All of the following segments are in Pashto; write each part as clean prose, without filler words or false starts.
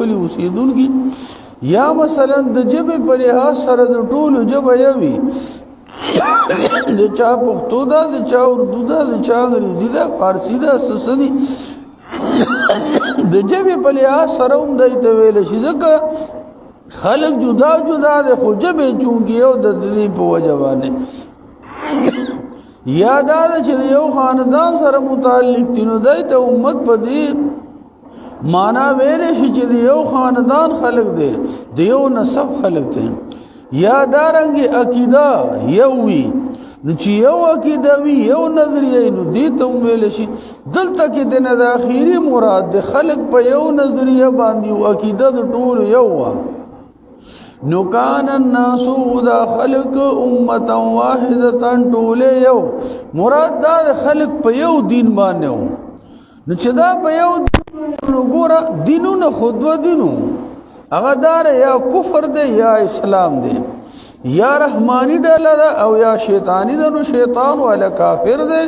کلی اوسیدونکي یا مثلا د ژبې په لحاظ سره د ټولو ژبه یوي د چا پښتو ده د چا اردو ده د چا انګریزي ده فارسي ده سسدي د ژبې په لحاظ سره هم دی ته ویل شي ځکه خلق جدا جدا ده خو ژبې چونکې یو د دې په وجه باندې یا دا چې یو خاندان سره متعلق دي نو دی ته امت په دې معنا ویل شي چې یو خاندان خلق دی د یو نسب خلق دی یا دارنګ عقیده یو وي نو چې یو عقیده وي یو نظریه نو دې ته ویل شي دلته کې د نه د اخیری مراد د خلق په یو نظریه باندې او عقیده د ټول یو وا نو کان الناس دا خلق امه واحده ټول یو مراد دا خلق په یو دین باندې نو چې دا په یو نو ګوره دینونه خود و دینو هغه دار یا کفر دی یا اسلام دی یا رحمانی ډاله ده او یا شیطانی ده نو شیطان والا کافر دی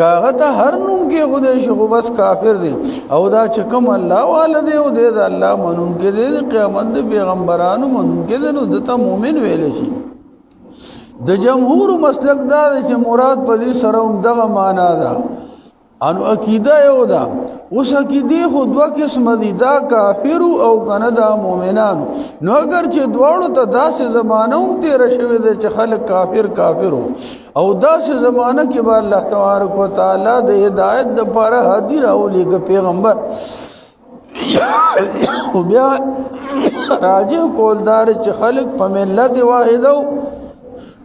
کاغه ته هر نوم کې خدای شو بس کافر دی او دا چې کوم الله والا دی او دی د الله منون کې دی قیامت د پیغمبرانو منون کې دی نو دته مؤمن ویل شي د جمهور مسلک دا چې مراد په دې سره هم دغه معنا ده انو عقیده یو ده اوس عقیده خو دوه قسم دي دا کافر او کنه دا مؤمنانو نو اگر چې دواړو ته داسې زمانه هم تیر شوی دی چې خلک کافر او داسې زمانه کې به الله تبارک وتعالى د هدایت لپاره هادي راولېږي پیغمبر او بیا راجع کولدار چې خلک په ملت واحده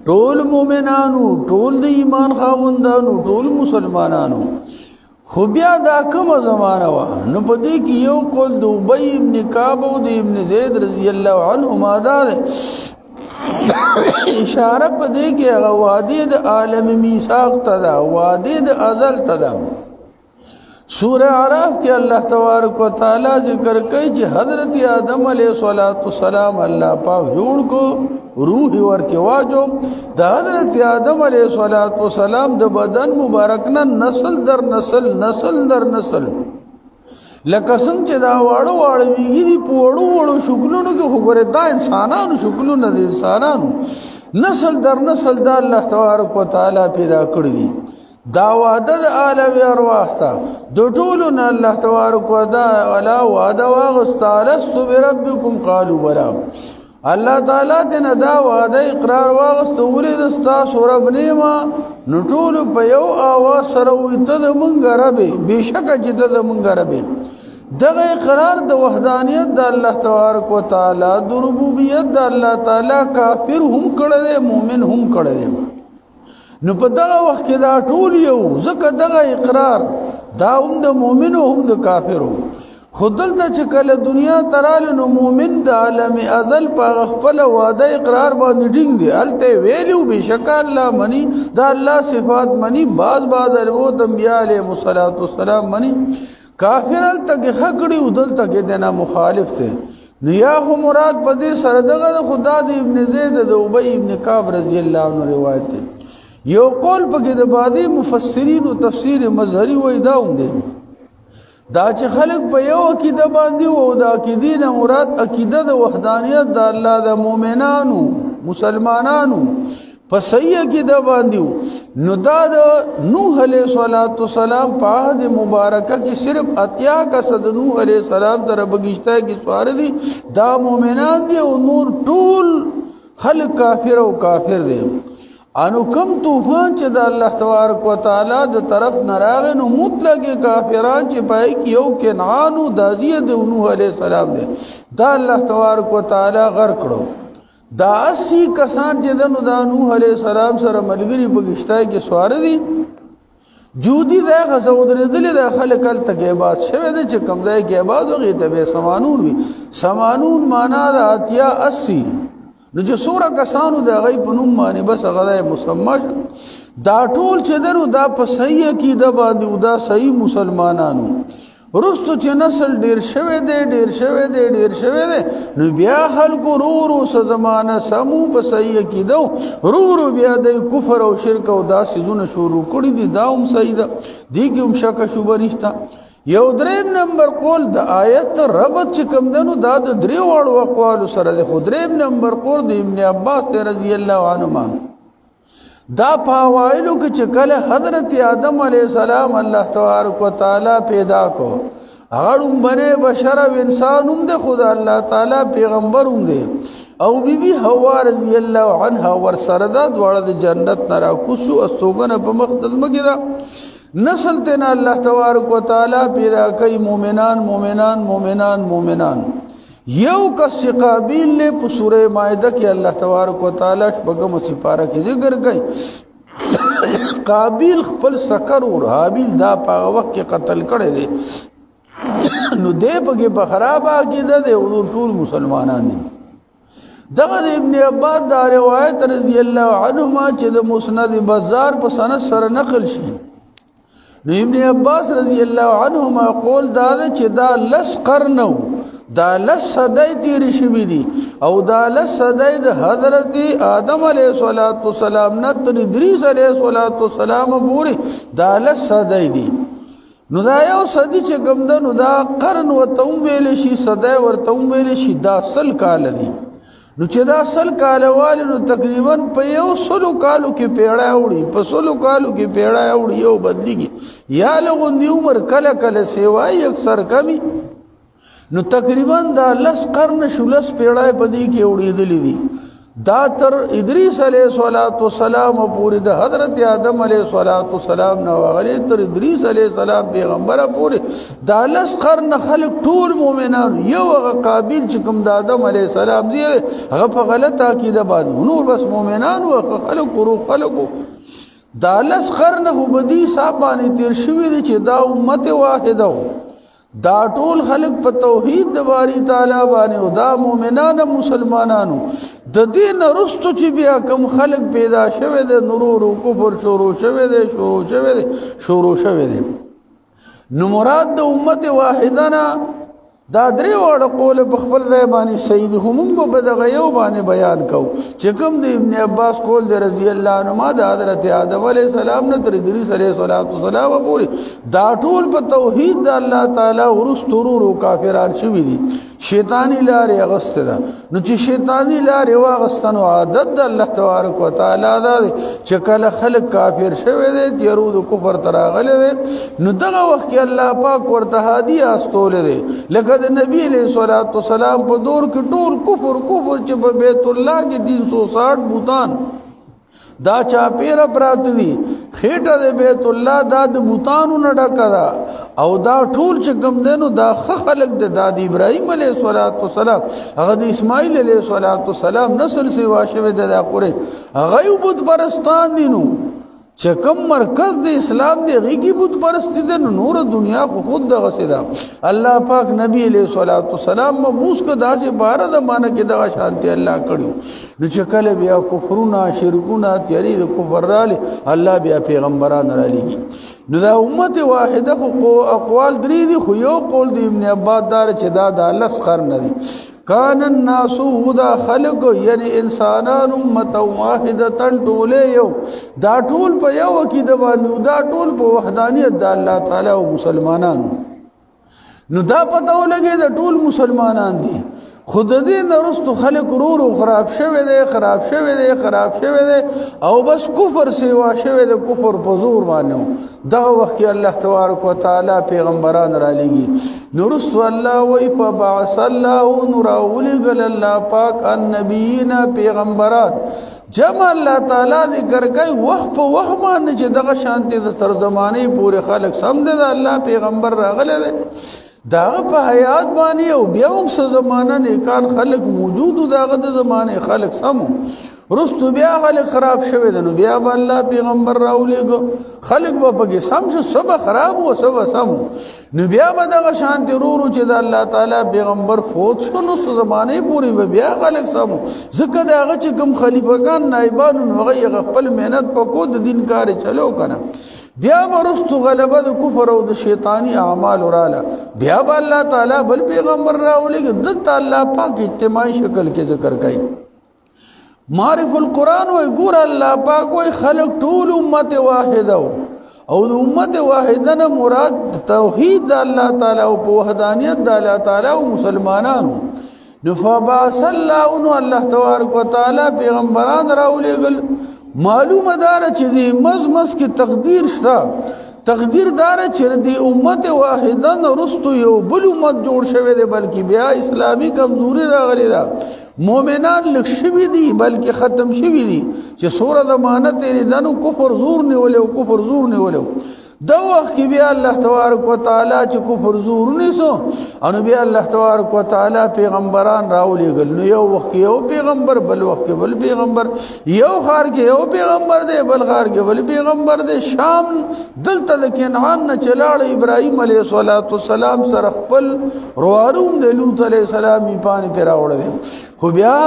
ټول مؤمنانو ټول د ایمان خاوندانو ټول مسلمانانو خو بیا دا کومه زمانه وه نو په دې کې یو قول د ابی ابن کعب او د ابن زید رضی الله عنهما دا اشاره په دې کې هغه وعده د عالم میثاق ته ده وعده د ازل ته ده سورہ اعراف کې الله تبارک وتعالى ذکر کوي چې حضرت آدم علیه السلام الله پاک جوړ کو روح ورکه واجو د حضرت آدم علیه السلام د بدن مبارک نه نسل در نسل لکه څنګه چې دا واړو ویږي په واړو شکلونو کې خبره دا انسانانو شکلونه دي انسانانو نسل در نسل دا الله تبارک وتعالى پیدا کړی دي دا وعده د عالم ارواح ته د ټولو نه الله تبارک وتعالى وعده واغستالست بربکم قالوا بلا الله تعالی دې دا وعده اقرار واغست ولې دستا سورب نیما نو ټول په یو اواز سره وته د مونږ ربه بشک چې د مونږ ربه دغه اقرار د وحدانیت د الله تبارک وتعالى د ربوبیت د الله تعالی کافر هم کړه مؤمن هم کړه نو په دغه وخت کې دا ټول یو ځکه دغه اقرار دا هم د مؤمن او هم د کافرو خودل ته چې کله دنیا تراله نو مؤمن د عالم ازل په خپل وعده اقرار باندې ډینګ دی الته ویلو بشک الله منی دا الله صفات منی باز او انبیاء علیهم السلام منی کافر الته خکړي ودل ته دنا مخالف ته نو یا هو مراد په دې سره دغه خدا د ابن زید د ابی ابن کعب رضی الله عنه روایت دی یو قول پکې د بعضی مفسرین او تفسیر مظهری وای دا هم دي دا چې خلق په یو عقیده باندې او دا عقیده نه مراد عقیده د وحدانیت د الله د مؤمنانو مسلمانانو په صحیح عقیده باندې نو دا د نوح علیه السلام په عهد مبارکه کې صرف اتیا کسد نوح علیه السلام تر بغشته کې سوار دي دا مؤمنان دي او نور ټول خلق کافر دي انو کم طوفان چې د الله تبارک وتعالى د طرف نراغ نو مطلق کافران چې پای کې یو کنعان او دازیه د نوح علیه السلام دی دا الله تبارک وتعالى غرق کړو دا 80 کسان چې د نوح علیه السلام سره ملګری بغشتای کې سوار دي جودي دا غزود ردل د خلق التګيبات شوه د چې کم ځای کې آباد وغي ته سمانون وي سمانون معنا د اتیا 80 نو چې سوره کسانو د غیب نوم باندې بس غذای مسمش دا ټول چې درو دا په صحیح عقیده باندې او دا صحیح مسلمانانو ورستو چې نسل ډیر شوه دی نو بیا خلکو رو زمانہ سمو په صحیح عقیده رو بیا د کفر او شرک او دا سيزونه شروع کړی دي دا هم صحیح ده دي کې هم شک شوبه نشته یو دریم نمبر قول د آیت ربط چې کوم دنو دا د دریو اړو اقوال سره د خو دریم نمبر قول د ابن عباس رضی الله عنهما دا پاوایلو کې چې کله حضرت آدم علیه السلام الله تبارک وتعالى پیدا کو اړم بنه بشر او انسان هم د خدا الله تعالی پیغمبر هم دی او بیبي حوا رضی الله عنها ور سره دا دواړه د جنت نه راکوسو استوګنه په مقدس مګرا نسل تینا اللہ تبارک و تعالی پیدا کئی مومنان مومنان مومنان مومنان یو کس قابیل نے سورہ مائدہ کی اللہ تبارک و تعالی شپگم سپارہ کی ذکر گئی قابیل خپل سکر اور حابیل دا پاغ وقت کے قتل کڑے دے نو دے پگے بخراب آکی دا دے او طول مسلمانان دے دغه ابن عباس دا روایت رضی اللہ عنہما چه دا مسند بزار پا سند سر نقل شي نو ابن عباس رضی اللہ عنہما قول داده چې دا لس قرنو دا لس صدای تیری شوی دی او دا لس صدای د حضرت آدم علیہ السلام نه تر ادریس علیہ السلام پورې دا لس صدای دی نو دا یو صدی چې کوم ده نو دا قرن ورته ویل شي صدای ورته ویل شي دا سل کال دی نو چې دا سل کالوال نو تقریبا په یو سلو کالو کې پیړا وړي په سلو کالو کې پیړا وړي یو بدلیږي یا لغوندي عمر کله کله سیوای اکثر کمی نو تقریبا دا لس قرن شلس پیړا پدې کې وړېدلې دي دا تر ادریس علیہ السلام پوری د حضرت آدم علیہ السلام نو غلی تر ادریس علیہ السلام پیغمبر پوری دا لس قرن خلق ټول مومنان یو قابل چې کوم د آدم علیہ السلام دی هغه په غلطه عقیده باندې نور بس مومنان او خلق ورو خلقو دا لس قرن هو بدی صاحب باندې تیر شوی دی چې دا امت واحده دا ټول خلق په توحید د باری تعالی باندې او دا مؤمنان مسلمانانو د دین رستو چې بیا کوم خلق پیدا شوه د نور او کفر شروع شوه د شروع شوه د نو مراد د امت واحده نه دا درې وړ قول په خپل ځای باندې سید هم په دغه یو باندې بیان کو چې کوم د ابن عباس قول د رضی الله عنهما د حضرت آدم علیہ السلام نه تر ادریس علیہ السلام پورې دا ټول په توحید د الله تعالی ورستورو کافران شوی دي شیطانی لارې اغسته ده نو چې شیطانی لارې واغستنو عادت د الله تبارک وتعالى ده چې کله خلق کافر شوی دي يرود کفر تراغله دي نو دغه وخت کې الله پاک ورته هادي استول دي لکه د نبی علیہ السلام په دور کې ټول کفر چې په بیت الله کې 360 بوتان دا چا پیر پرات دي خېټه د بیت الله دا د بوتانو نه ډکا دا او دا ټول چې کوم دینو دا خلق د دادی ابراهیم علیہ السلام هغه د اسماعیل علیہ السلام نسل سی واشه د قره هغه بت پرستان دینو چې کوم مرکز د اسلام دی غیږي بت پرستی د نور دنیا خو خود د غسدا الله پاک نبی علیہ السلام مبوس کو داسې بار د معنی کې د شانتی الله کړو نو چې کله بیا کفرونه شرکونه تیاری د کفر رالی الله بیا پیغمبران را لګي نو دا امت واحده خو اقوال درې دي خو یو قول د ابن عباس دار چې دا د لس قرن دي کان الناس هدا خلق یعنی انسانان امه واحده ټوله یو دا ټول په یو عقیده باندې دا ټول په وحدانیت د الله تعالی او مسلمانانو نو دا پته ولګي دا ټول مسلمانان دي خود دې نرستو خلق رورو خراب شوه دي او بس کفر سیوا شوه دي کفر په زور باندې دا وخت الله تبارک وتعالى پیغمبران را لګي نرستو الله وای په بعث الله نور اولګل الله پاک النبیین پیغمبران جمع الله تعالی ذکر کوي وخت په وخت باندې چې دغه شانته د تر زمانه پورې خلق سم دي الله پیغمبر راغله دي داغه په حیات باندې او بیا هم څه زمانہ نیکان خلق موجود داغه د زمانه خلق سمو رستو بیا خلق خراب شوه دنو بیا الله پیغمبر راولېګو خلق به پکې سم شو سبا خراب او سبا سمو نو بیا به دغه شانتی رورو چې د الله تعالی پیغمبر فوت شو نو څه زمانه پوری به بیا خلق سمو ځکه داغه چې کوم خلیفګان نایبانو هغه خپل مهنت په کو د دین کار چلو کنه بیا ورستو غلبه د کفر او د شیطانی اعمال وراله بیا الله تعالی بل پیغمبر راولېګ د الله پاک اجتماعي شکل کې ذکر کوي معرف القرآن وی ګور الله پاک وی خلق ټول امت واحده او د امت واحده نه مراد توحید د الله تعالی او په وحدانیت د الله تعالی او مسلمانانو نو فبعث الله تبارک وتعالى پیغمبران راولېګل معلومه دار چې د مزمس کې تقدیر شته تقدیر دار چې د امت واحده نه رستو یو بل امت جوړ شوی دی بلکې بیا اسلامي کمزوري راغلی ده مؤمنان لک شوی دي بلکې ختم شوی دي چې سوره ضمانت لري دنو کفر زور نیولو دا وخت کې بیا الله تبارک وتعالى چې کفر زور نیسو ان بیا الله تبارک وتعالى پیغمبران راولېګل نو یو وخت یو پیغمبر بل وخت بل پیغمبر یو خار کې یو پیغمبر دی بل خار کې بل پیغمبر دی شام دلته د کنعان نه چلاړ ابراهيم عليه السلام سره خپل روارون د لوط عليه السلام پانی پیراوړل خو بیا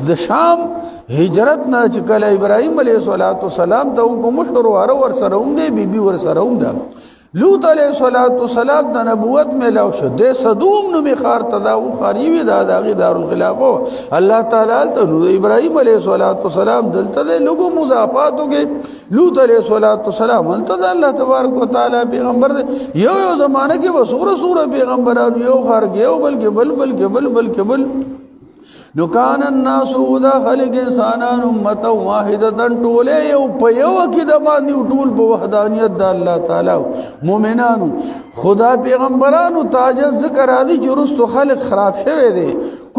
د شام هجرت نه چې کله ابراهيم عليه السلام ته کوم شروع ور سره هم دی بیبي ور سره هم ده لوط عليه السلام د نبوت ملاو شو د صدوم نو میخار تداو خاریوی دا داغي دارالخلافه الله تعالی ته ابراهيم عليه السلام دلته د لوګو مضافاتو کې لوط عليه السلام دلته الله تبارک وتعالى پیغمبر یو زمانه کې وسوره پیغمبرانو یو خار کې یو بلکې بل نو کان الناس دا خلق انسانان امه واحده ټوله یو په یو کې د باندې ټول په وحدانیت د الله تعالی مؤمنانو خدا پیغمبرانو تاج ذکر ادي چې رستو خلق خراب شوه دي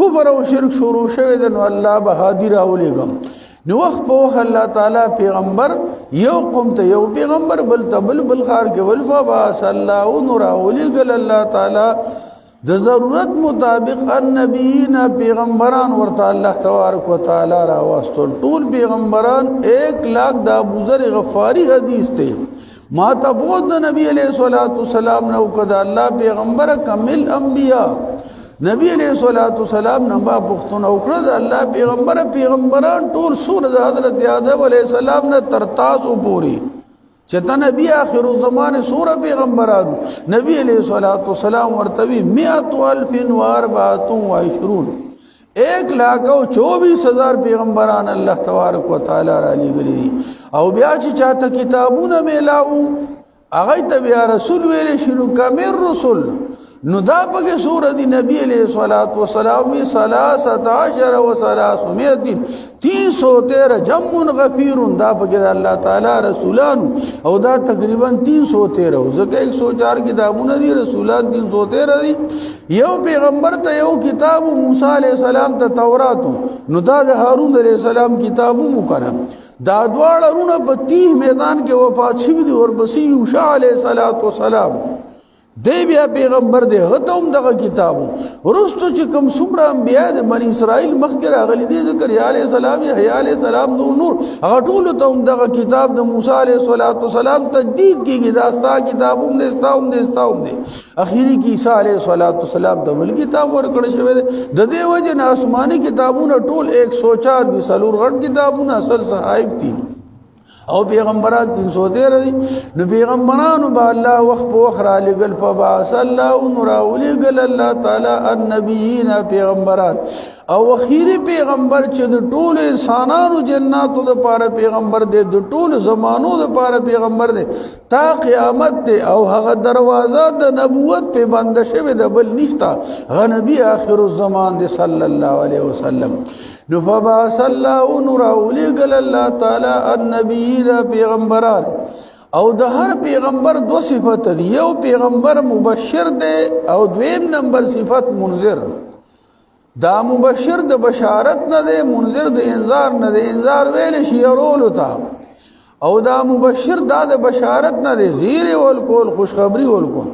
کفر او شرک شروع شوه دي نو الله بهادر اولېګم نو وخت په وخت الله تعالی پیغمبر یو قوم ته یو پیغمبر بل خار کې ولفا با صلی الله نور اولېګل الله تعالی د ضرورت مطابق النبیین پیغمبران ورته الله تبارک وتعالى را واستول ټول پیغمبران 1,00,000 د ابو ذر غفاری حدیث ته ما ته بود نبی علیہ الصلوۃ والسلام نو کدا الله پیغمبر کامل انبیاء نبی علیہ الصلوۃ والسلام نبا پختون او کړه الله پیغمبران ټول سورۃ حضرت آدم علیہ السلام نه ترتاسو پوری چتا نبی آخر الزمان سورہ پیغمبرانو نبی علیہ السلام ورتوی 100,024 1,24,000 پیغمبران اللہ تبارک و تعالی را لګلی او بیا چې چاته کتابونه میلاو هغه ته بیا رسول ویل شروع کمر رسول نو دا پکې سورہ دی نبی علیہ الصلوۃ والسلام 13 و 313 جمع غفیر دا پکې الله تعالی رسولان او دا تقریبا 313 ځکه 104 کتابونه دي رسولان 313 دي یو پیغمبر ته یو کتاب موسی علیہ السلام ته تورات نو دا د هارون علیہ السلام کتابو مکرم دا دواړه رونه په تیه میدان کې وفات شوی دي اور بسی یوشع علیہ السلام دی بیا پیغمبر دی هتم دغه کتابو ورستو چې کوم څومره انبیا د بنی اسرائیل مخکې راغلي دي زکریا علیہ السلام یحیی علیہ السلام نور هغه ټول ته دغه کتاب د موسی علیہ السلام تجدید کیږي دا ستا کتابوم دي اخیری کې عیسی علیہ السلام ته بل کتاب ورکړل شوی د دې وجه نه آسماني کتابونه ټول 104 دي سلور غټ کتابونه اصل صحائف دي او پیغمبران 313 دي نو پیغمبرانو با الله وخت په وخت را لګل په با صلی الله نور ولګل الله تعالی النبیین پیغمبران او اخیری پیغمبر چې د ټول انسانانو جناتو د پاره پیغمبر دی د ټول زمانو د پاره پیغمبر دی تا قیامت دی او هغه دروازه د نبوت په بند شوی د بل نشتا غ نبی آخر الزمان دی صلی الله علیه وسلم نو فبا صلی الله نور ولګل الله تعالی النبیین پیغمبران او د هر پیغمبر دو صفات دي یو پیغمبر مبشر دی او دویم نمبر صفت منذر دا مبشر د بشارت نه دی منذر د انذار نه دی انذار ویل شي رول تا او دا مبشر دا د بشارت نه دی زیر ول کول خوشخبری ول کول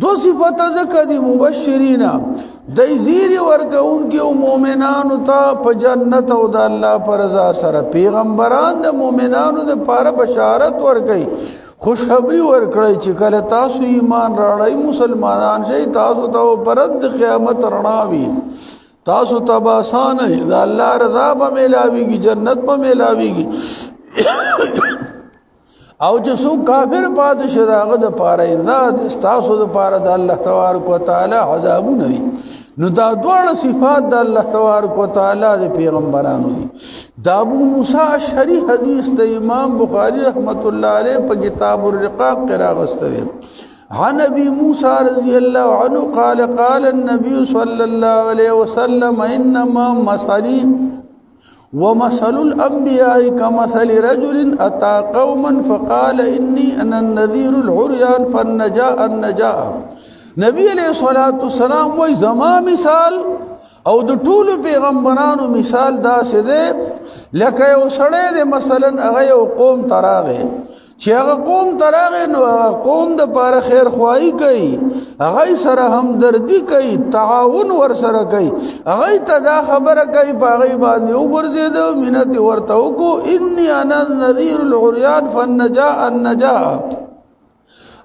دو صفات ذکر دی مبشرین د زیر ورکون کې مؤمنانو ته په جنت او د الله پر رضا سره پیغمبران د مؤمنانو د پاره بشارت ورکي خوشخبری ورکړی چې کله تاسو ایمان راړی مسلمانان شئ تاسو ته پرد قیامت رڼاوي تاسو تباسان دا الله رضا به ملاويږي جنت به ملاويږي او چې څو کافر پاتې شي داغه د پاره امداد تاسو د پاره د الله تبارک وتعالى عذابونه دي نو دا دوه صفات د الله تبارک وتعالى د پیغمبرانو دي دا ابو موسی اشعری حدیث د امام بخاری رحمت الله علیه په کتاب الرقاق کې راغسته. عن ابي موسى رضي الله عنه قال قال النبي صلى الله عليه وسلم انما مثلي ومثل الانبياء كمثل رجل اتى قوما فقال اني انا النذير العريان فالنجاء. نبی علیہ الصلوۃ والسلام وای زما مثال او د ټولو پیغمبرانو مثال دا سده لکه یو سړی د مثلا هغه یو قوم تراغه چې هغه قوم تراغه نو هغه قوم د پاره خیر خواهی کوي، هغه سره همدردی کوي، تعاون ور سره کوي، هغه ته دا خبره کوي باغی باندې وګرځیدو منت ورته وکړو انی انا النذیر العریان فالنجاء.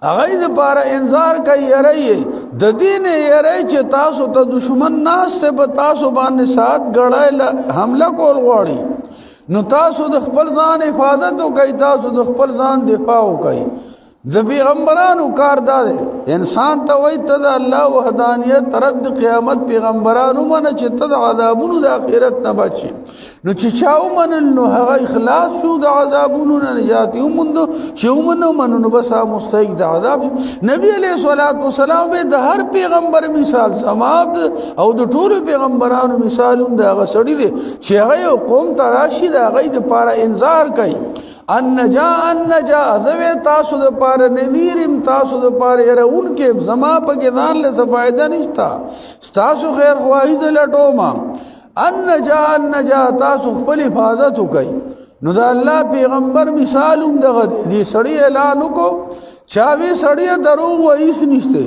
هغه د پاره انذار کوي یری د دین یری چې تاسو ته دشمن ناشته په تاسو باندې سات غړای حمله کول غواړي نو تاسو د خپل ځان حفاظت وکړئ، تاسو د خپل ځان دفاع وکړئ. د پیغمبرانو کار دا دی انسان ته وایي ته د الله وحدانیت رد قیامت پیغمبرانو منه چې ته د عذابونو د آخرت نه بچي. نو چې چا ومنل نو هغه اخلاص شو د عذابونو نه نجات وموندو، چې ومنو منو نو بس مستحق د عذاب. نبی علیہ الصلوۃ والسلام د هر پیغمبر مثال سماعت او د ټولو پیغمبرانو مثالونه د هغه سړي دي چې هغه قوم تراشي د هغه د پاره انذار کوي النجاء ذوی تاسو د پاره نذیرم تاسو د پاره يرون کې زما په کې ځان له فائدہ نشتا تاسو خیر خواهی د لټوما النجاء تاسو خپل حفاظت وکئ. نو دا الله پیغمبر مثالوم دغه دي سړی اعلان وکړو چاوی سړی دروغ وایس نشته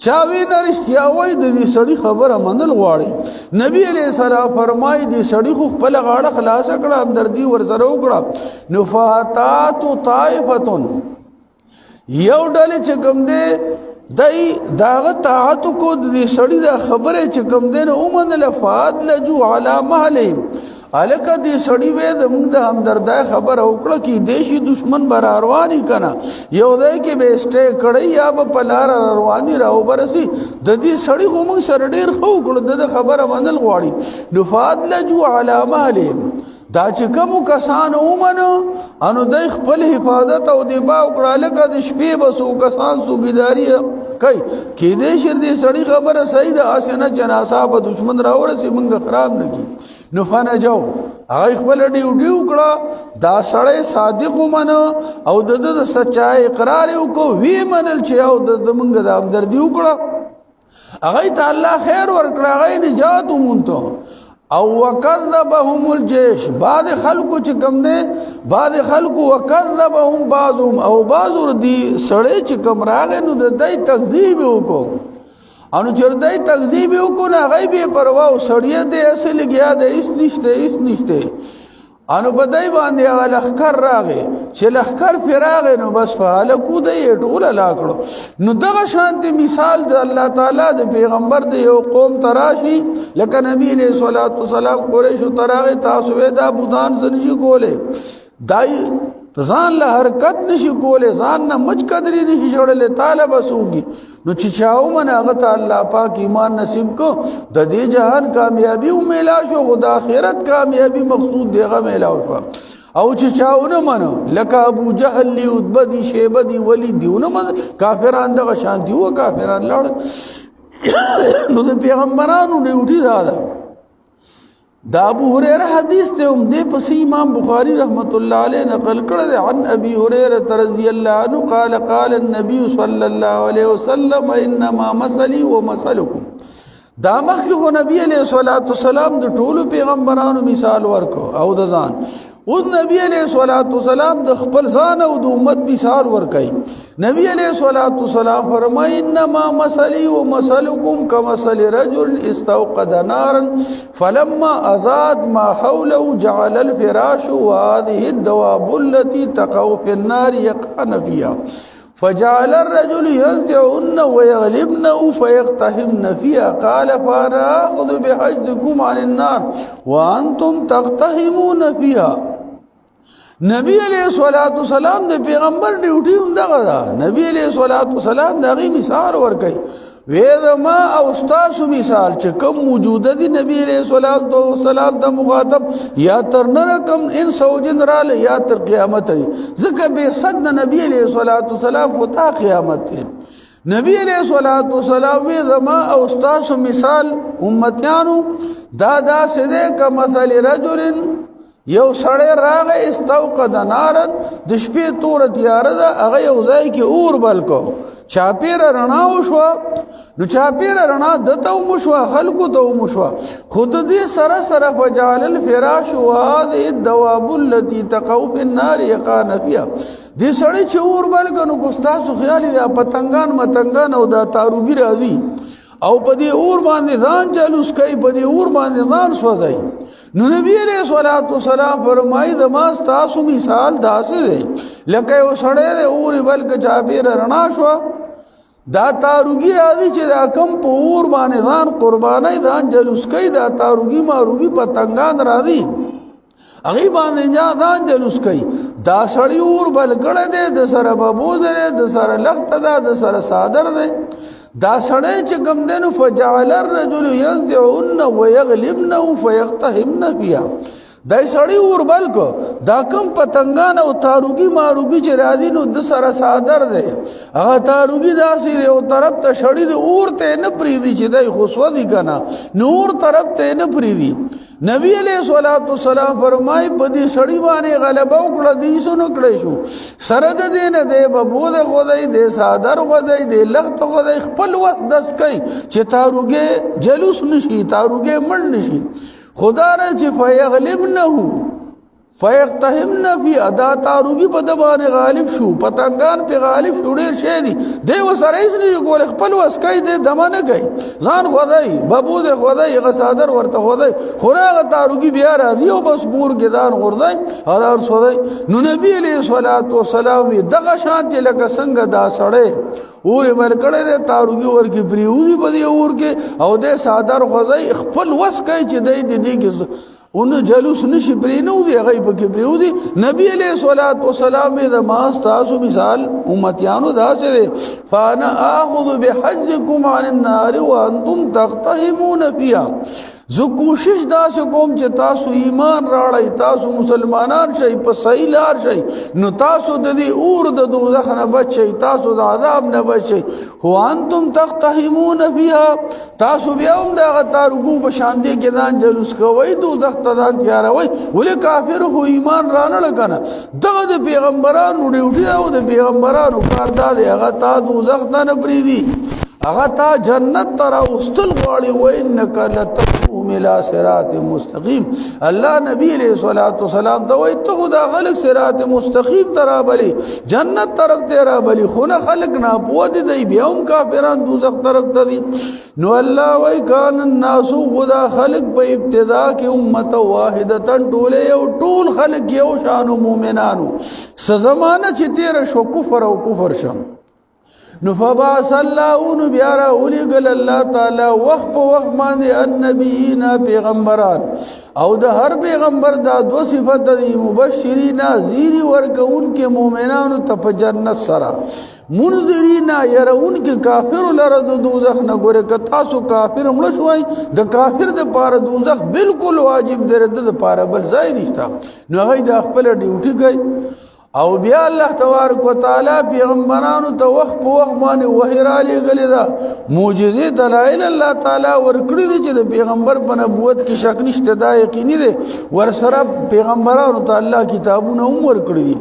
چاوی نرشتیا وای د دې سړی خبره منل غواړي. نبی علیہ السلام فرمای دې سړی خو خپل غاړه خلاص کړه همدردی ور سره وکړه. نفاتات طائفتون یو ډلې چې کوم دې دای داغه طاعت کو دې سړی دا خبره چې کوم دې نو ومنل فاد لجو علی مهلهم الکه دې سړی وې د موږ د همدردای خبر وکړه کې دیشي دشمن بر رواني کنه یو دای کې به سټې کړی یا په لار رواني راو برسي د دې سړی خو موږ سره ډیر خو کړه د خبره منل غواړي. نفاد لجو علی مهلهم دا چې کوم کسان ومنو انو د خپل حفاظت او د با وکړه لکه د شپې بسو کسان صوبیداری کوي کې دې شر دې سړی خبره صحیح ده اسنه جناسه په دشمن راورسي موږ خراب نه کی. نو فنجو هغه خپل ډیوټي وکړه دا سړی صادق ومنو او د سچای اقرار وکړو وی منل چې او د موږ د همدردی وکړه هغه ته الله خیر ورکړه هغه نجات ومونته. او وکذبهم الجيش بعد خلقو چې کوم دي بعد خلقو وکذبهم بعضهم او بعض دي سړی چې کوم راغې نو د دای تکذیب وکړو انو چې دای تکذیب وکړو نه غیب پروا او سړی دې اصل گیا د اس نشته انو په دای باندې هغه لخر راغې چې لخر فراغې نو بس فعل کو دی ټول لاکړو. نو دغه شانتي مثال د الله تعالی د پیغمبر د یو قوم تراشي لکه نبی علیہ الصلوۃ والسلام قریش تراغه تاسو دا بودان زنشي کوله دای ځان له حرکت نشي کوله ځان نه مچ قدرې نشي جوړلې طالب اسوږي. نو چې چاو منه هغه الله پاک ایمان نصیب کو د دې جهان کامیابی او میلا شو خدا آخرت کامیابی مقصود دیغه میلا شو. او چې چاونه منو لکه ابو جهل لی عتبه شیبه دی ولی دیونه من کافرانو دغه شانتی و کافرانو لړ نو د پیغمبرانو ډیوټي دا دا ابو هريره حدیث ته هم دې پس امام بخاری رحمت الله علیه نقل کړی عن ابي هريره رضی الله عنه قال قال النبي صلى الله عليه وسلم انما مثلي ومثلكم. دا مخکې نبی علیہ الصلوۃ والسلام د ټولو پیغمبرانو مثال ورکو او د ځان او نبی علیہ الصلوۃ والسلام د خپل ځان او د امت مثال ورکړي. نبی علیہ الصلوۃ والسلام فرمایي انما مثلي ومثلكم كمثل رجل استوقد نارا فلما ازاد ما حوله جعل الفراش وهذه الدواب التي تقع في النار يقعن فيها فجعل الرجل ينزعهن ويغلبن فيقتحمن فيها قال فانا اخذ بحجزكم عن النار وانتم تقتحمون فيها. نبی علیہ الصلوۃ والسلام د پیغمبر ډیوټي هم دغه ده. نبی علیہ الصلوۃ والسلام دغه مثال ورکړي ما او استاسو مثال چې کوم موجوده دي نبی علیہ الصلوۃ والسلام د مخاطب یا تر نرکم ان سوجن را یا تر قیامت ځکه به صد نبی علیہ الصلوۃ والسلام خو تا قیامت نبی علیہ الصلوۃ والسلام ما او استاسو مثال امتیانو دا سده کمثل رجل یو سړی راغی استوقد نارن د شپې تور تیاره ده هغه یو ځای کې اور بل کو چاپیره رڼا وشوه نو چاپیره رڼا دته وشوه خلکو ته وشوه خود دې سره سره فجعل الفراش وهذه الدواب التي تقع في النار يقان فيها دې سړی چې اور بل کو نو ګستاسو خیال دی پتنګان متنګان او دا تاروګي راځي او په دې اور باندې ځان جلوس کوي په دې اور باندې ځان سوځي نو نبی علیہ الصلوۃ والسلام فرمایي د ما تاسو مثال داسې دی لکه یو سړی دی اور بلک چاپیره رڼا شو دا تاروګي راځي چې دا کم په اور باندې ځان قرباني ځان جلوس کوي دا تاروګي ماروګي پتنګان راځي هغه باندې ځان جلوس کوي دا سړی اور بل کړه دی د سره بابوز دی د سره لخت ده د سره صادر دی دا سړی چې کوم دنو فجعل الرجل ينزعن ويغلبن فيقتهمن فيها دا سړی اور بل کو دا کم پتنګان او تاروګي ماروګي چې راځي نو د سره صادر دی هغه تاروګي داسې یو طرف ته شړی دی اور ته نه پریدي چې دای خو دي کنه نور طرف ته نه پریدي نبی علیہ الصلوۃ والسلام فرمای په دې سړی باندې غلبه وکړه دې سونو کړې شو سره د دین دې ببود خدای دې صادر خدای دې لخت خدای خپل وخت دس کوي چې تاروګي جلوس نشي تاروګي مړ نشي خدا را چې فیغلبنه فیقتهمن فی ادا تاروګي په دبانې غالب شو پتنګان په غالب شو ډېر شي دي دی وسره هیڅ نه کول خپل وسکای دې دمانه کوي ځان خدای بابود خدای غصادر ورته خدای خوراغه تاروګي بیا راځي او بس مور کې دان غردای هدا خدای نو نبی علیہ الصلوۃ والسلام دغه شان چې لکه څنګه دا سړی اور مرکړه دې تاروګي ورکی پریوزي په دې اور کې او دې صادر خدای خپل وسکای چې دې کې ان جلوس نشي پرینو دی غیب کې پریو دی نبی علیہ الصلوۃ والسلام د ماس تاسو مثال امتیانو داسې دی فانا اخذ بحجكم عن النار وانتم تقتحمون فيها زه کوشش داسې کوم چې تاسو ایمان راړی تاسو مسلمانان شئ په صحیح لار شئ نو تاسو د دې اور د دوزخ نه بچئ تاسو د عذاب نه بچئ هو انتم تقتحمون فيها تاسو بیا هم دغه تاروګو په شان دي کې ځان جلوس کوئ دوزخ ته ځان تیاروئ ولې کافر خو ایمان رانه کنه دغه د پیغمبرانو ډیوټي او د پیغمبرانو کار دا دی هغه تا دوزخ ته نه پریدي هغه تا جنت تر اوستل غواړي و انک لتقوم الى صراط مستقیم الله نبی علیہ الصلوۃ والسلام ته وای ته خدا خلق صراط مستقیم ترا بلی جنت طرف تیرا بلی خونه خلق نه پود دی بیا هم کافران دوزخ طرف ته دي نو الله وای کان الناس خدا خلق په ابتدا کې امه واحده ټول خلق یو شان مؤمنانو س زمانہ چې تیر شو کفر او کفر شم نو فبعث الله نو بیا را ولګل الله تعالی وخت په وخت باندې النبیین پیغمبران او د هر پیغمبر دا دو صفات دي مبشرین زیر ورکون کې مؤمنانو ته جنت سره منذرین يرون کې کافر لره د دوزخ نه ګوره ک تاسو کافر مړ شوي د کافر د پاره دوزخ بالکل واجب درته د پاره بل ځای نشته نو هغه د خپل ډیوټي کوي او بیا الله تبارک وتعالى پیغمبرانو ته وخت په وخت باندې وحی را لېږلې ده معجزې دلایل الله تعالی ورکړي دي چې د پیغمبر په نبوت کې شک نشته دا یقیني دي ورسره پیغمبرانو ته الله کتابونه هم ورکړي دي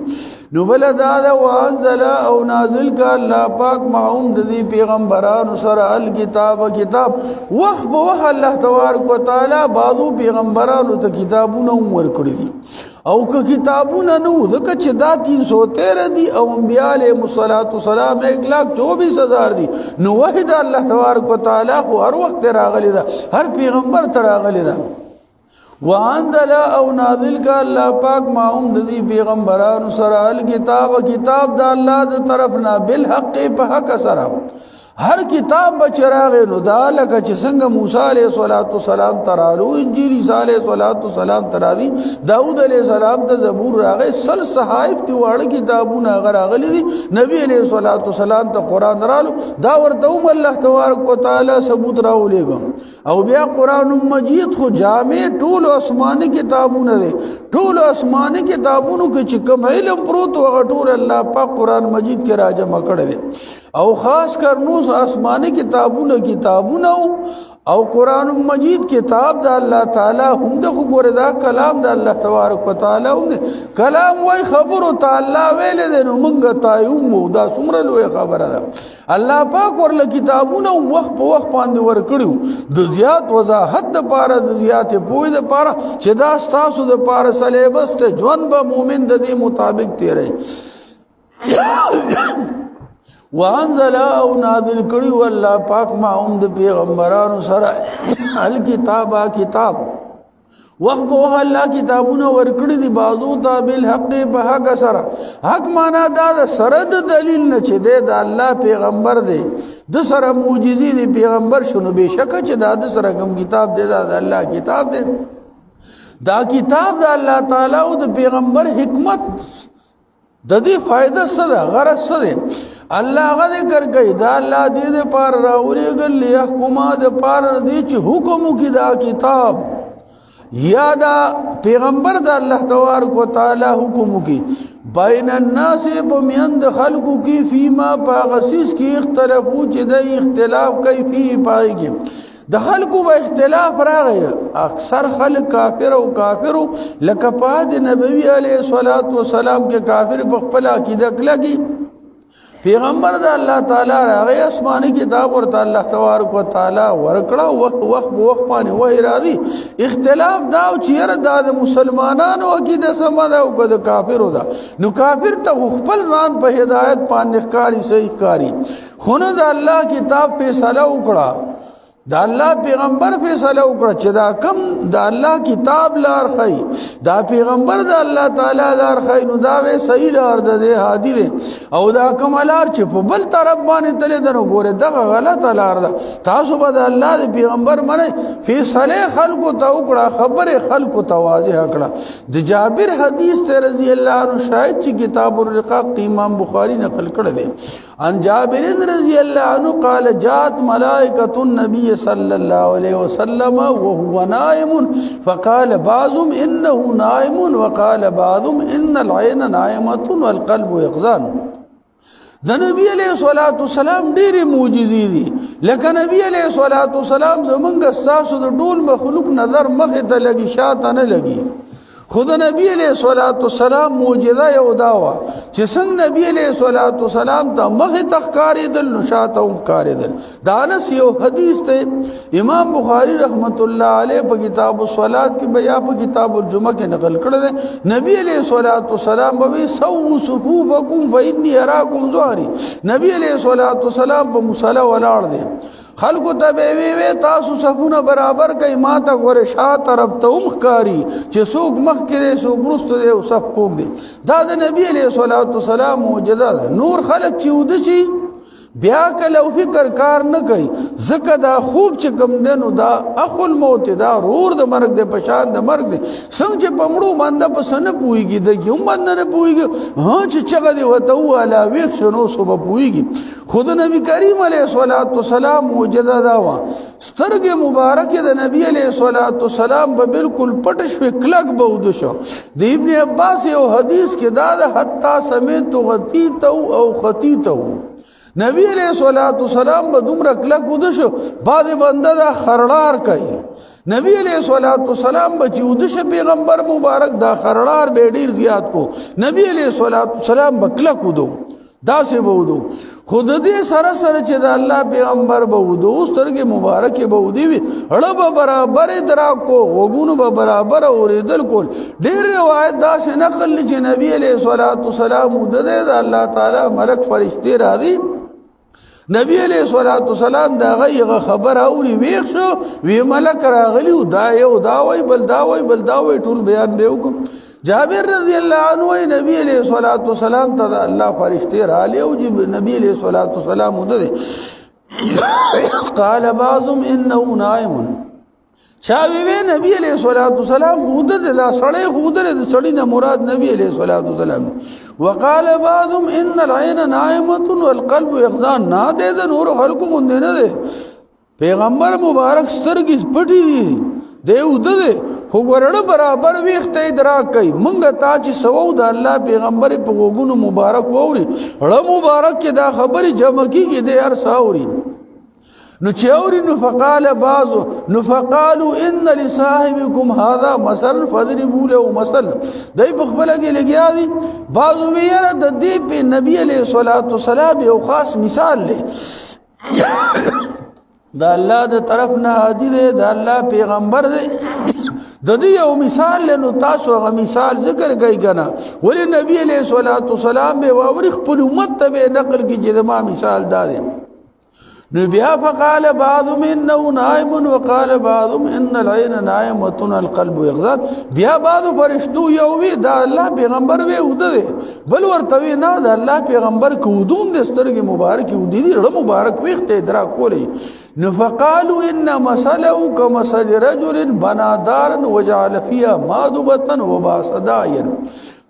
نو بل دا وانزل او نازل کا الله پاک معهم د دې پیغمبرانو سره الکتاب کتاب وخت په وخت الله تبارک وتعالى بعضو پیغمبرانو ته کتابونه هم ورکړي دي او که کتابونه نو ځکه چې دا 313 دي او انبیاء علیهم الصلوۃ والسلام 1,24,000 دي نو وحید الله تبارک وتعالى هر وخت راغلی دا هر پیغمبر ته راغلی دا وانزل او نازل کا الله پاک ما هم د دې پیغمبرانو سره الکتاب کتاب د الله د طرفنا بالحق په حق سره هر کتاب بچراغه نو دا لکه چې څنګه موسی علیه السلام ترالو انجیل عیسی علیه السلام ترادی داود علیه السلام ته زبور راغی سل صحائف دی واړه کتابونه غراغلی دي نبی علیه السلام ته قران رالو دا ورته الله تبارک وتعالى ثبوت راولېګم او بیا قران مجید خو جامع ټول آسماني کتابونه دي ټول آسماني کتابونو کې چې کوم علم پروت وغه ټول الله پاک قران مجید کې راجمع کړی دی او خاص کر نو آسمانی کتابونه او قرآن مجید کتاب دا اللہ تعالی هم دا خبر دا کلام دا اللہ تبارک و تعالی هم دا کلام وی خبر و تعالی ویلے دے نو منگا تایومو دا سمرلوی خبر دا اللہ پاک ورل کتابونه وقت پا وقت پاندے ورکڑیو دا زیاد وضاحت دا پارا دا زیاد پوی دا پارا چه دا ستاسو دا پارا سلیبس تے جوان با مومن دا دی مطابق تے رہے وانزل او نازل کړي والله پاک ما هم د پیغمبرانو سره الکتاب کتاب وخت الله کتابونه ورکړي دي بازو ته بالحق په حق سره حق معنا دا سره د دلیل نه چې د الله پیغمبر دی د سره معجزې دی پیغمبر شنو بشک چې دا د سره کوم کتاب دی دا الله کتاب دی دا کتاب د الله تعالی او د پیغمبر حکمت د دې فائدہ سره غرض سره الله غ ذکر کوي دا الله دې پر راولې ګل يحکما د پر دې چې حکم کی دا کتاب یا دا پیغمبر د الله تبارک وتعالى حکم کی بین الناس بمیند خلقو کی فيما باغسیس کی اختلافو چې د اختلاف کوي فی پایږي د خلقو به اختلاف راغی اکثر خلق کافر او کافر لکه په د نبوي علیه الصلاۃ والسلام کې کافر په خپل عقیده کلګي پیغمبر دا اللہ تعالی راغی آسمانی کتاب ورته الله تبارک وتعالى ورکړه وخت باندې وای راضی اختلاف دا او چیرې دا د مسلمانانو عقیده سم دا او د کافرو دا نو کافر ته خپل ځان په هدایت باندې ښکاری صحیح ښکاری خونه دا الله کتاب فیصله وکړه دا الله پیغمبر فیصله وکړه چې دا کم دا الله کتاب لار خی دا پیغمبر دا الله تعالی لار خی نو دا وی صحیح لار ده هادي ده او دا کوم لار چې په بل طرف باندې تل درو ګوره دغه غلطه لار ده تاسو به د الله د پیغمبر باندې فیصله خلکو ته وکړه خبره خلکو ته واضح کړه د جابر حدیث ته رضی الله عنه شاید چې کتاب الرقاق امام بخاری نقل کړی دی عن جابر رضی الله عنه قال جاءت ملائکه النبي صلى الله عليه وسلم وهو نائم فقال بعضهم انه نائم وقال بعضهم ان العين نائمه والقلب يقظان د نبی علیہ الصلوۃ والسلام ډېرې معجزې دي لکه نبی علیہ الصلوۃ والسلام زمونږ تاسو د ټول مخلوق نظر مخ ته لګي شاته نه لګي خود نبی علیہ الصلوۃ والسلام معجزه یو داوا چې څنګه نبی علیہ الصلوۃ والسلام ته مخ تخکاری دل نشاته هم کاری دل دانس یو حدیث ته امام بخاری رحمت الله علیه په کتاب الصلات کې بیا په کتاب الجمعه کې نقل کړی دی نبی علیہ الصلوۃ والسلام به سو صفوفکم فإني اراکم ظهری نبی علیہ الصلوۃ والسلام په مصلی ولاړ دی خلقو ته وی تاسو صفونه برابر کئ ما ته ګوره شا طرف ته مخکاری چې څوک مخ کې څوک وروسته دی او صف کوک دی دا د نبی علیہ الصلوۃ والسلام معجزه ده نور خلق چې ودشي بیا کله فکر کار نه کوي زکه دا خوب چې کم دنو دا اخل موت دا رور د مرګ د پشان د مرګ څنګه چې پمړو باندې پسنه پويږي د کوم باندې نه پويږي ها چې چغه دی وته والا ویښ شنو صبح پويږي خود نبی کریم علیه الصلاۃ والسلام معجزه دا وا سترګې مبارکه د نبی علیه الصلاۃ والسلام په بالکل پټ شو کلک بود شو د ابن عباس یو حدیث کې دا حتا سمیت غتیت او خطیت نبی علیہ الصلوۃ والسلام به دومره کلک ودشو بعد بنده دا خرلار کوي نبی علیہ الصلوۃ والسلام به چې ودشه پیغمبر مبارک دا خرلار به ډیر زیات کو نبی علیہ الصلوۃ والسلام به کلک ودو دا سه بودو خود دې سره سره چې دا الله پیغمبر به ودو سترګې مبارک به ودی وي اړه به برابر درا کو وګونو به برابر اوریدل کول ډیر روایت دا څه نقل چې نبی علیہ الصلوۃ والسلام ودې دا الله تعالی ملک فرشتي راځي نبی علیہ الصلوۃ والسلام دا غیغه خبر اوري ویښ شو وی ملک راغلی دا یو دا وای بل دا وای بل دا وای ټول بیان به وکړو جابر رضی الله عنه نبی علیہ الصلوۃ والسلام ته الله فرشتي را لې او نبی علیہ الصلوۃ والسلام ودې قال بعضهم انه نائم چاوی وی نبی علیہ الصلوۃ والسلام خود د سړی خود د سړی نه مراد نبی علیہ الصلوۃ والسلام وقال بعضهم ان العين نائمه والقلب يقظان نه د نور خلق مونږ نه ده پیغمبر مبارک سترګې پټي دی ودده خو ورړه برابر ویخته ادراک کوي مونږ تا چې سوو د الله پیغمبر په وګونو مبارک ووري ړه مبارک کې دا خبره جمع کیږي د هر ساوري نو چاوري نو فقال بعض نو فقالوا ان لصاحبكم هذا مثل فضربوا له مثل دای په خپل کې لګیا دي بعض ویره د دې په نبی عليه الصلاه والسلام یو خاص مثال لې دا الله د طرف نه هادي دی دا الله پیغمبر دی د دې یو مثال لنو تاسو غو مثال ذکر کوي کنه ولی نبی عليه الصلاه والسلام به واوري خپل امت ته نقل کی چې ما مثال دا دی نو بیا فقال بعضهم انه نائم وقال بعضهم ان العين نائمه القلب يغضب بیا بعض فرشتو یو وی دا الله پیغمبر وی وده بل ورته نه دا الله پیغمبر کودوم د سترګې مبارک ودی دی ړه مبارک ویخته ادراک کولی نو فقالوا ان مثله كمثل رجل بنى دارا وجعل فيها ماذبه وباسدايا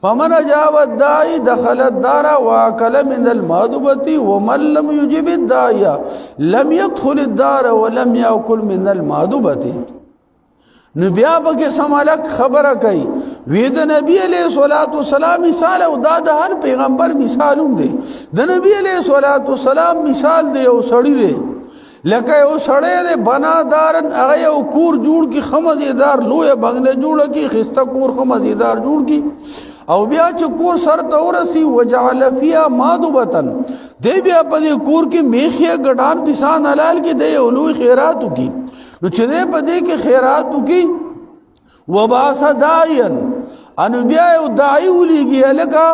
فمن اجاب الداعي دخل الدار واكل من الماذبه ومن لم يجب الداعي لم يدخل الدار ولم ياكل من الماذبه نو بیا پکې سمالک خبره کوي وی د نبی علیہ الصلوۃ والسلام مثال او د هر پیغمبر مثالوم دی د نبی علیہ الصلوۃ والسلام مثال دی او سړی دی لکه یو سړی دی بنادارن هغه یو کور جوړ کی خمزیدار لوی بنگله جوړ کی خسته کور خمزیدار جوړ کی او بیا چې کور سر ته ورسی وجعل فيها ماذبه دی بیا په دې کور کې میخه غډان پسان حلال کې دی اولوی خیرات کی نو چې دې په دې کې خیرات کی وباسداین ان بیا یو داعی ولېږي لکه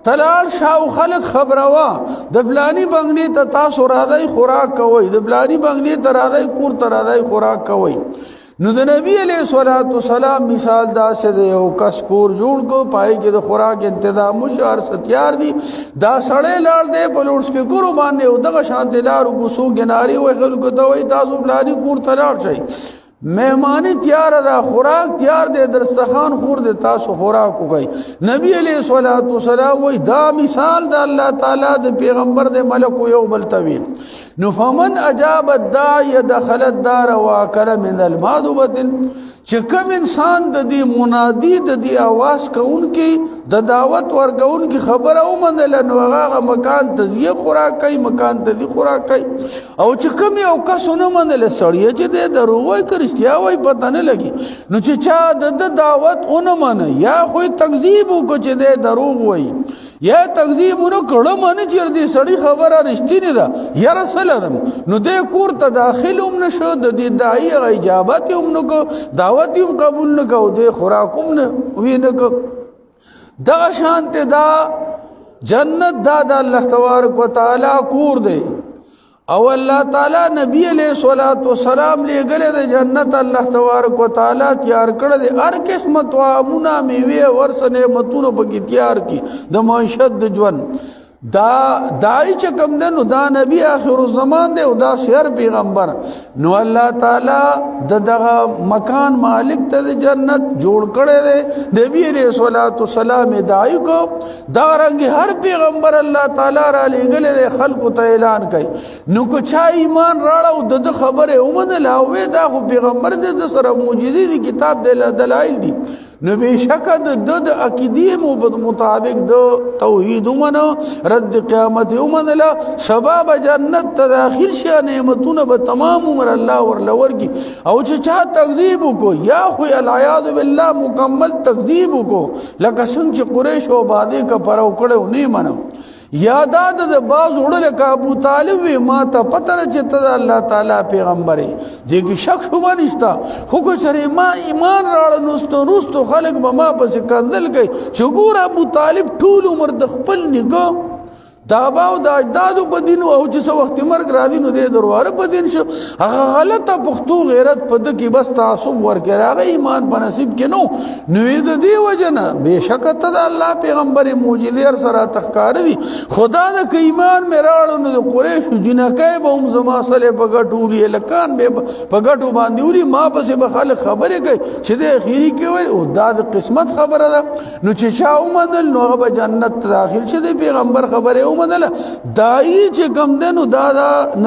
تلال شاو خلق خبروا د فلانی بنگلې ته تاسو راځي خوراک کوي د فلانی بنگلې ته راځي کور ته راځي خوراک کوي نو د نبی علیہ الصلوۃ والسلام مثال دا څه دی او کس کور جوړ کو پای کې د خوراک تنظیم مشار ستیار دی دا سړی لاړ دی په لوډ سپیکر باندې او دغه شانت لار وبسو ګناري وای خلکو ته وای تاسو بلانی کور ته لاړ شئ مهمانی تیار دا خوراک تیار دی درستخان خور دی تاسو خوراک کوي نبی علیہ الصلوۃ والسلام وای دا مثال د الله تعالی د پیغمبر د ملک یو بل توی نو فمن اجاب الداعي دخل الدار واكل من الماذبه چې کوم انسان د دې منادي د دې आवाज کوونکی د دعوت ورکوونکی خبره ومنل نو هغه مکان تزیه خوراک کوي مکان تزیه خوراک کوي او چې کوم یو کس نه منل سړی چې د دروغ وای کرشتیا وای پته نه لګي نو چې چا د دعوت اون من یا خو تکذیب وکړي چې د دروغ وای یا تکذیب ورکړه معنی چې دې سړی خبره رښتینی ده یا رسول دم نو دې کور ته داخلوم نشو د دې داعی اجابت هم نو کو دعوت هم قبول نه کو دې خوراکوم نه وینه کو دا شانت دا جنت دا د الله تبارک وتعالى کور دی او الله تعالی نبی علیہ الصلوۃ والسلام لګره د جنت الله تبارک وتعالى تیار کړل د هر قسمت وامونه میوه ورسنه متونو په تیار کی د معیشت د ژوند دا دای چې کوم دنو دا نبی اخر الزمان دی او دا شهر پیغمبر نو الله تعالی دغه مکان مالک ته جنت جوړ کړي دی نبی علیہ الصلوۃ والسلام دای کو دا رنګ هر پیغمبر الله تعالی را لګل دی خلق ته اعلان کوي نو کو چا ایمان راړو د خبره اومد لاوي دا خو پیغمبر د سره معجزې دی کتاب د دلایل دی نو بشک د عقیده مطابق د توحید ومنه رد قیامت ومنه سبب جنت ته داخل شه نعمتونه به تمام عمر الله ورلور کی او چې چا تکذیب کو یا خو العیاذ بالله مکمل تکذیب کو لکه څنګه چې قریش او باده کا پرو کړو نه منو یاداد د باز وړل کا ابو طالب وی ما ته پته نه چې ته الله تعالی پیغمبر دی دغه شک شوبه نشتا خو کو سره ما ایمان راړ نوستو روستو خلق به ما پس کندل کوي چې ګور ابو طالب ټول عمر د خپل نگاه دا باو دا اجدادو په دین او چې څو وخت مرګ راځي نو دې دروازه په دین شو هغه غلطه پښتو غیرت په د کې بس تعصب ورکړي راغی ایمان په نصیب کې نو د دې وجنه بهشکه ته د الله پیغمبر معجزې سره تخکار دي خدا د ایمان مې راړو نو قریش جنکای به هم زما سره په ګټولې لکان به په ګټو باندې وري ما پسې به خلک خبرې کوي چې د اخیری کې وي او دا د قسمت خبره ده نو چې شاو منل نو هغه جنت داخل شه د پیغمبر خبره ومنله دای چې کم دنو دا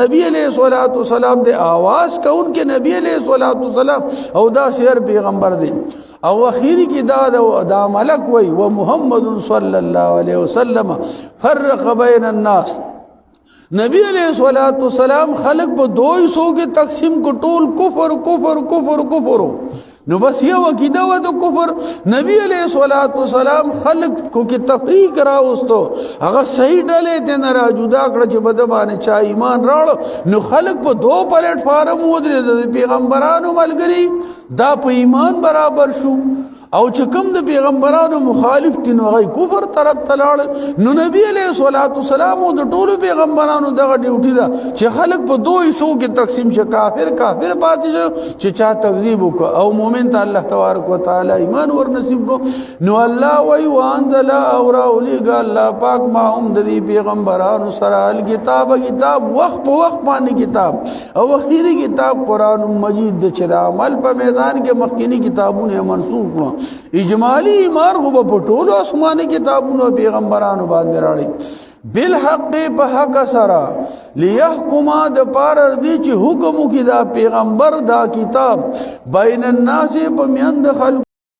نبی علیہ الصلوۃ والسلام د आवाज کون کې نبی علیہ الصلوۃ والسلام او دا شعر پیغمبر دی او اخیری کې دا ملک وای و محمد صلی الله علیه وسلم فرق بین الناس نبی علیہ الصلوۃ والسلام خلق په 200 کې تقسیم کو ټول کفر کفر کفر کفر نو بس یو عقیده و د کفر نبی علیہ الصلوۃ والسلام خلق کو کې تفریق راوستو هغه صحیح ډلې ته نه را جدا کړ چې بده باندې چا ایمان راړو نو خلق په 2 پلیټ فارم ودرې د پیغمبرانو ملګری دا په ایمان برابر شو او چې کوم د پیغمبرانو مخالف دي نو هغه کفر طرف تلاړ نو نبی علیہ الصلوۃ والسلام د ټولو پیغمبرانو دغه ډیوټي ده چې خلق په 200 کې تقسیم شه کافر پاتې شو چې چا تکذیب وکړ او مؤمن ته الله تبارک وتعالى ایمان ور نصیب کو نو الله وی وانزل اور اولیګ الله پاک ما هم د پیغمبرانو سره الکتاب وخت په وخت باندې کتاب او اخیری کتاب قران مجید چې د عمل په میدان کې مخکینی کتابونه منسوخ کړو اجمالی ایمان خو په ټولو آسماني کتابونو پیغمبرانو باندې راړي بالحق په حق سره ليحكم د پار دي چې حکم کی دا پیغمبر دا کتاب بین الناس په میند خلق